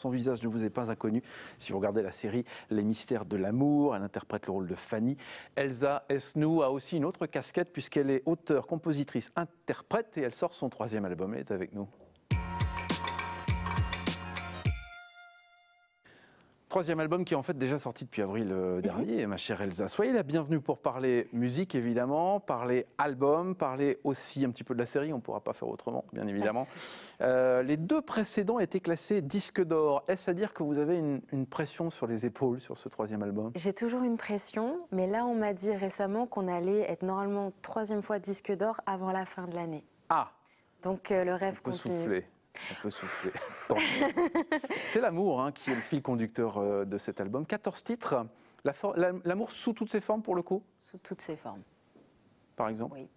Son visage ne vous est pas inconnu. Si vous regardez la série Les Mystères de l'amour, elle interprète le rôle de Fanny. Elsa Esnou a aussi une autre casquette puisqu'elle est auteure, compositrice, interprète et elle sort son 3e album. Elle est avec nous. 3e album qui est en fait déjà sorti depuis avril dernier, ma chère Elsa. Soyez la bienvenue pour parler musique évidemment, parler album, parler aussi un petit peu de la série, on ne pourra pas faire autrement bien évidemment. Les 2 précédents étaient classés disque d'or. Est-ce à dire que vous avez une pression sur les épaules sur ce 3e album? J'ai toujours une pression, mais là on m'a dit récemment qu'on allait être normalement 3e fois disque d'or avant la fin de l'année. Ah, donc le rêve continue. Souffler. On peut souffler. C'est l'amour hein, qui est le fil conducteur de cet album. 14 titres. L'amour sous toutes ses formes pour le coup? Sous toutes ses formes. Par exemple? Oui.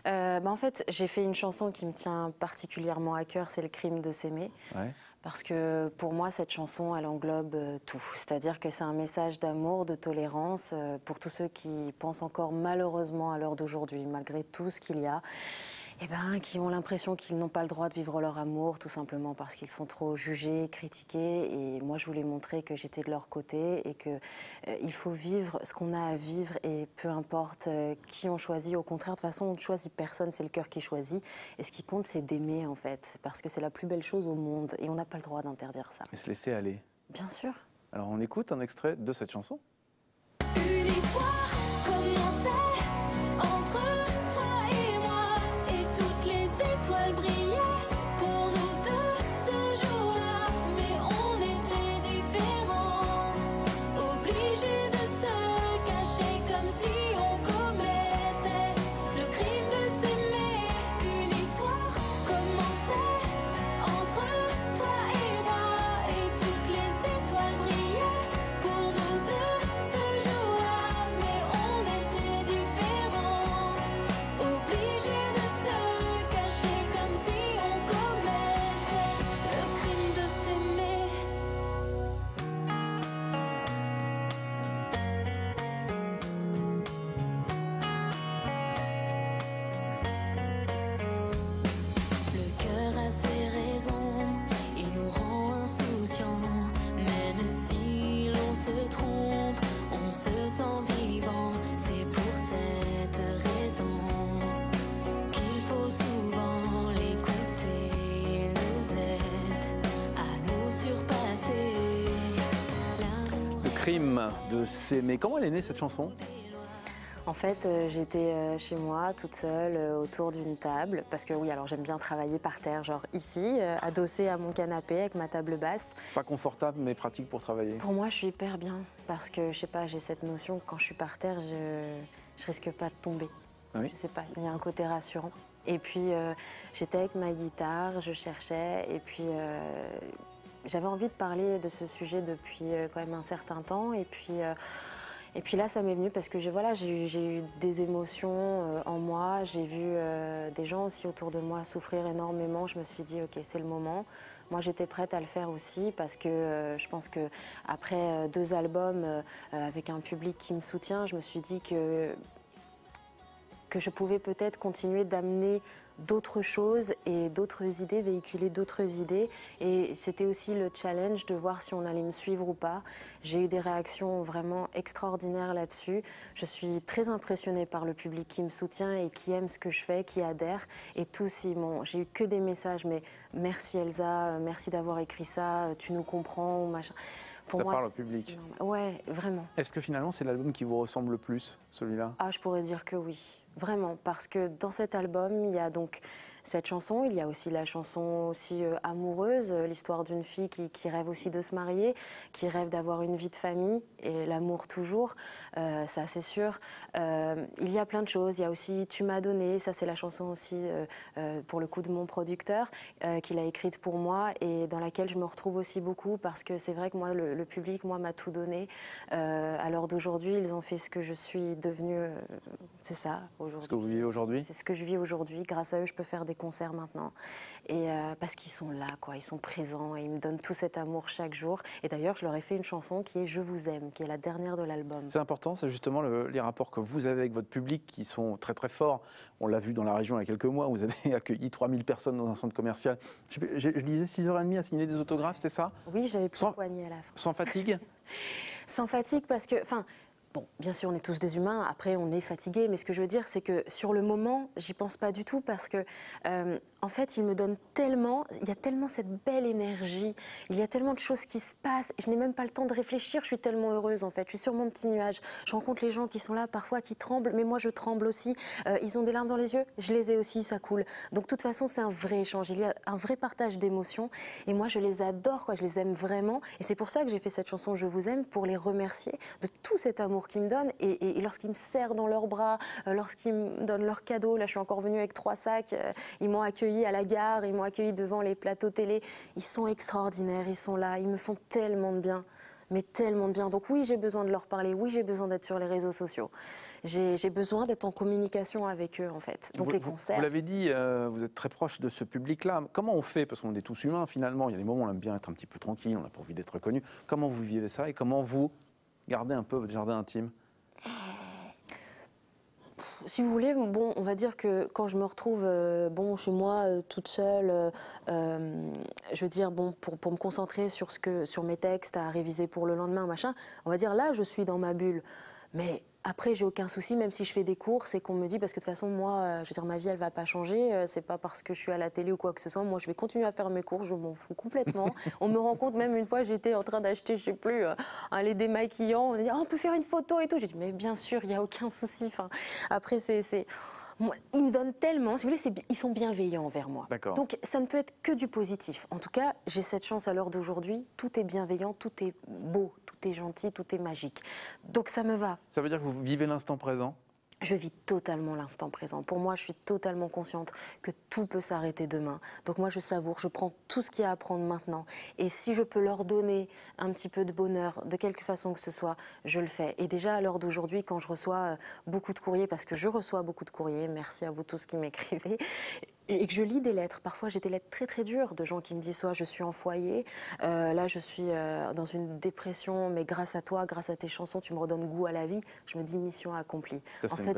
En fait, j'ai fait une chanson qui me tient particulièrement à cœur, c'est Le crime de s'aimer. Ouais. Parce que pour moi, cette chanson, elle englobe tout. C'est-à-dire que c'est un message d'amour, de tolérance pour tous ceux qui pensent encore malheureusement à l'heure d'aujourd'hui, malgré tout ce qu'il y a. Eh ben, qui ont l'impression qu'ils n'ont pas le droit de vivre leur amour, tout simplement parce qu'ils sont trop jugés, critiqués. Et moi, je voulais montrer que j'étais de leur côté et qu'il faut vivre ce qu'on a à vivre et peu importe qui on choisit. Au contraire, de toute façon, on ne choisit personne, c'est le cœur qui choisit. Et ce qui compte, c'est d'aimer, en fait, parce que c'est la plus belle chose au monde et on n'a pas le droit d'interdire ça. Et se laisser aller. Bien sûr. Alors, on écoute un extrait de cette chanson. Une histoire commençait entre toi et moi et toutes les étoiles brillaient pour nous deux ce jour-là. Mais on était différents, obligés de se cacher comme si on commettait le crime de s'aimer. Une histoire commençait entre toi et moi et toutes les étoiles brillaient pour nous deux ce jour-là. Mais on était différents, obligés de se cacher comme si on commettait le crime de s'aimer. Le cœur a ses raisons, il nous rend insouciants. Même si l'on se trompe, on se sent vivant. C'est pour cette raison qu'il faut souvent l'écouter. Il nous aide à nous surpasser. L'amour Le crime de s'aimer. Comment elle est née cette chanson? En fait, j'étais chez moi, toute seule, autour d'une table. Parce que oui, alors j'aime bien travailler par terre, genre ici, adossée à mon canapé avec ma table basse. Pas confortable mais pratique pour travailler. Pour moi, je suis hyper bien. Parce que, je sais pas, j'ai cette notion que quand je suis par terre, je risque pas de tomber. Oui. Je sais pas, il y a un côté rassurant. Et puis, j'étais avec ma guitare, je cherchais. Et puis, j'avais envie de parler de ce sujet depuis quand même un certain temps. Et puis là, ça m'est venu parce que j'ai eu des émotions en moi. J'ai vu des gens aussi autour de moi souffrir énormément. Je me suis dit, ok, c'est le moment. Moi, j'étais prête à le faire aussi parce que je pense qu'après 2 albums avec un public qui me soutient, je me suis dit que je pouvais peut-être continuer d'amener d'autres choses et d'autres idées, véhiculer d'autres idées. Et c'était aussi le challenge de voir si on allait me suivre ou pas. J'ai eu des réactions vraiment extraordinaires là-dessus. Je suis très impressionnée par le public qui me soutient et qui aime ce que je fais, qui adhère. Et tous, j'ai eu que des messages, mais merci Elsa, merci d'avoir écrit ça, tu nous comprends, machin. Pour Ça moi, parle au public. Ouais, vraiment. Est-ce que finalement c'est l'album qui vous ressemble le plus, celui-là? Ah, je pourrais dire que oui, vraiment, parce que dans cet album, il y a donc cette chanson, il y a aussi la chanson aussi amoureuse, l'histoire d'une fille qui rêve aussi de se marier, qui rêve d'avoir une vie de famille, et l'amour toujours, ça c'est sûr. Il y a plein de choses, il y a aussi Tu m'as donné, ça c'est la chanson aussi pour le coup de mon producteur, qu'il a écrite pour moi et dans laquelle je me retrouve aussi beaucoup parce que c'est vrai que moi, le public, moi, m'a tout donné. À l'heure d'aujourd'hui, ils ont fait ce que je suis devenue, c'est ça, aujourd'hui. Ce que vous vivez aujourd'hui? C'est ce que je vis aujourd'hui. Grâce à eux, je peux faire des des concerts maintenant. Et parce qu'ils sont là, quoi, ils sont présents et ils me donnent tout cet amour chaque jour. Et d'ailleurs, je leur ai fait une chanson qui est Je vous aime, qui est la dernière de l'album. C'est important, c'est justement les rapports que vous avez avec votre public qui sont très très forts. On l'a vu dans la région il y a quelques mois, vous avez accueilli 3000 personnes dans un centre commercial. Je disais 6h30 à signer des autographes, c'est ça? Oui, j'avais plus le poignet à la fin. Sans fatigue? Sans fatigue parce que, enfin, bon, bien sûr, on est tous des humains, après on est fatigué, mais ce que je veux dire, c'est que sur le moment, j'y pense pas du tout parce que, en fait, il me donne tellement, il y a tellement cette belle énergie, il y a tellement de choses qui se passent, je n'ai même pas le temps de réfléchir, je suis tellement heureuse en fait, je suis sur mon petit nuage, je rencontre les gens qui sont là parfois, qui tremblent, mais moi je tremble aussi, ils ont des larmes dans les yeux, je les ai aussi, ça coule. Donc de toute façon, c'est un vrai échange, il y a un vrai partage d'émotions, et moi je les adore, quoi, je les aime vraiment, et c'est pour ça que j'ai fait cette chanson Je vous aime, pour les remercier de tout cet amour qu'ils me donnent, et lorsqu'ils me serrent dans leurs bras, lorsqu'ils me donnent leurs cadeaux, là je suis encore venue avec 3 sacs, ils m'ont accueilli à la gare, ils m'ont accueilli devant les plateaux télé, ils sont extraordinaires, ils sont là, ils me font tellement de bien, mais tellement de bien. Donc oui, j'ai besoin de leur parler, oui, j'ai besoin d'être sur les réseaux sociaux, j'ai besoin d'être en communication avec eux en fait. Donc les concerts. Vous l'avez dit, vous êtes très proche de ce public-là. Comment on fait? Parce qu'on est tous humains finalement, il y a des moments où on aime bien être un petit peu tranquille, on n'a pas envie d'être reconnu. Comment vous vivez ça et comment vous gardez un peu votre jardin intime? Si vous voulez, bon, on va dire que quand je me retrouve bon, chez moi, toute seule, je veux dire, bon, pour me concentrer sur mes textes à réviser pour le lendemain, machin, on va dire là, je suis dans ma bulle. Mais après, j'ai aucun souci, même si je fais des courses et qu'on me dit, parce que de toute façon, moi, je veux dire, ma vie, elle va pas changer. C'est pas parce que je suis à la télé ou quoi que ce soit. Moi, je vais continuer à faire mes courses, je m'en fous complètement. On me rend compte, même une fois, j'étais en train d'acheter, je sais plus, un lait démaquillant. On a dit, oh, on peut faire une photo et tout. J'ai dit, mais bien sûr, il y a aucun souci. Enfin, après, moi, ils me donnent tellement, si vous voulez, ils sont bienveillants envers moi. Donc ça ne peut être que du positif. En tout cas, j'ai cette chance à l'heure d'aujourd'hui, tout est bienveillant, tout est beau, tout est gentil, tout est magique. Donc ça me va. Ça veut dire que vous vivez l'instant présent? Je vis totalement l'instant présent. Pour moi, je suis totalement consciente que tout peut s'arrêter demain. Donc moi, je savoure, je prends tout ce qu'il y a à prendre maintenant. Et si je peux leur donner un petit peu de bonheur, de quelque façon que ce soit, je le fais. Et déjà, à l'heure d'aujourd'hui, quand je reçois beaucoup de courriers, parce que je reçois beaucoup de courriers, merci à vous tous qui m'écrivez, et que je lis des lettres. Parfois, j'ai des lettres très très dures de gens qui me disent soit je suis en foyer, là je suis dans une dépression, mais grâce à toi, grâce à tes chansons, tu me redonnes goût à la vie. Je me dis mission accomplie. Ça, en fait,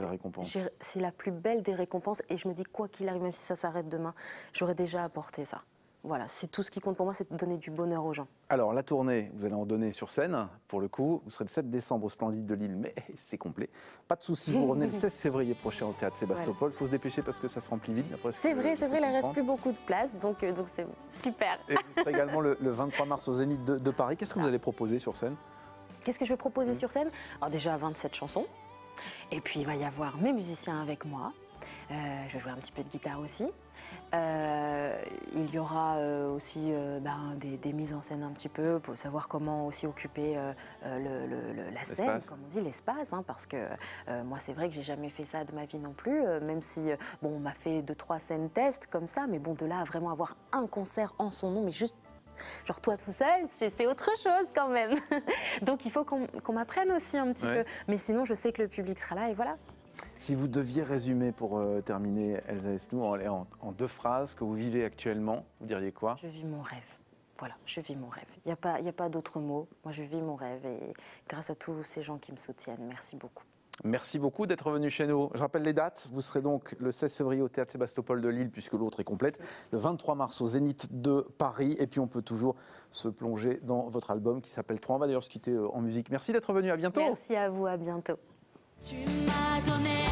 c'est la plus belle des récompenses et je me dis quoi qu'il arrive, même si ça s'arrête demain, j'aurais déjà apporté ça. Voilà, c'est tout ce qui compte pour moi, c'est de donner du bonheur aux gens. Alors, la tournée, vous allez en donner sur scène, pour le coup. Vous serez le 7 décembre au Splendide de Lille, mais c'est complet. Pas de souci, vous revenez le 16 février prochain au Théâtre Sébastopol. Il faut se dépêcher parce que ça se remplit vite. C'est vrai, il ne reste plus beaucoup de place, donc c'est super. Et vous serez également le 23 mars au Zénith de Paris. Qu'est-ce que vous allez proposer sur scène? Qu'est-ce que je vais proposer sur scène? Alors déjà, 27 chansons. Et puis, il va y avoir mes musiciens avec moi. Je vais jouer un petit peu de guitare aussi. Il y aura aussi des mises en scène un petit peu pour savoir comment aussi occuper la scène, comme on dit, l'espace, hein, parce que moi c'est vrai que j'ai jamais fait ça de ma vie non plus, même si bon, on m'a fait 2-3 scènes test comme ça, mais bon, de là à vraiment avoir un concert en son nom, mais juste genre toi tout seul, c'est autre chose quand même. Donc il faut qu'on m'apprenne aussi un petit peu, mais sinon je sais que le public sera là et voilà. Si vous deviez résumer pour terminer, Elsa Esnou, en 2 phrases que vous vivez actuellement, vous diriez quoi? Je vis mon rêve. Voilà, je vis mon rêve. Il n'y a pas d'autre mot. Moi, je vis mon rêve et grâce à tous ces gens qui me soutiennent, merci beaucoup. Merci beaucoup d'être venu chez nous. Je rappelle les dates. Vous serez donc le 16 février au Théâtre Sébastopol de Lille, puisque l'autre est complète. Le 23 mars au Zénith de Paris. Et puis, on peut toujours se plonger dans votre album qui s'appelle 3. On va d'ailleurs se quitter en musique. Merci d'être venu. À bientôt. Merci à vous. À bientôt. Tu m'as donné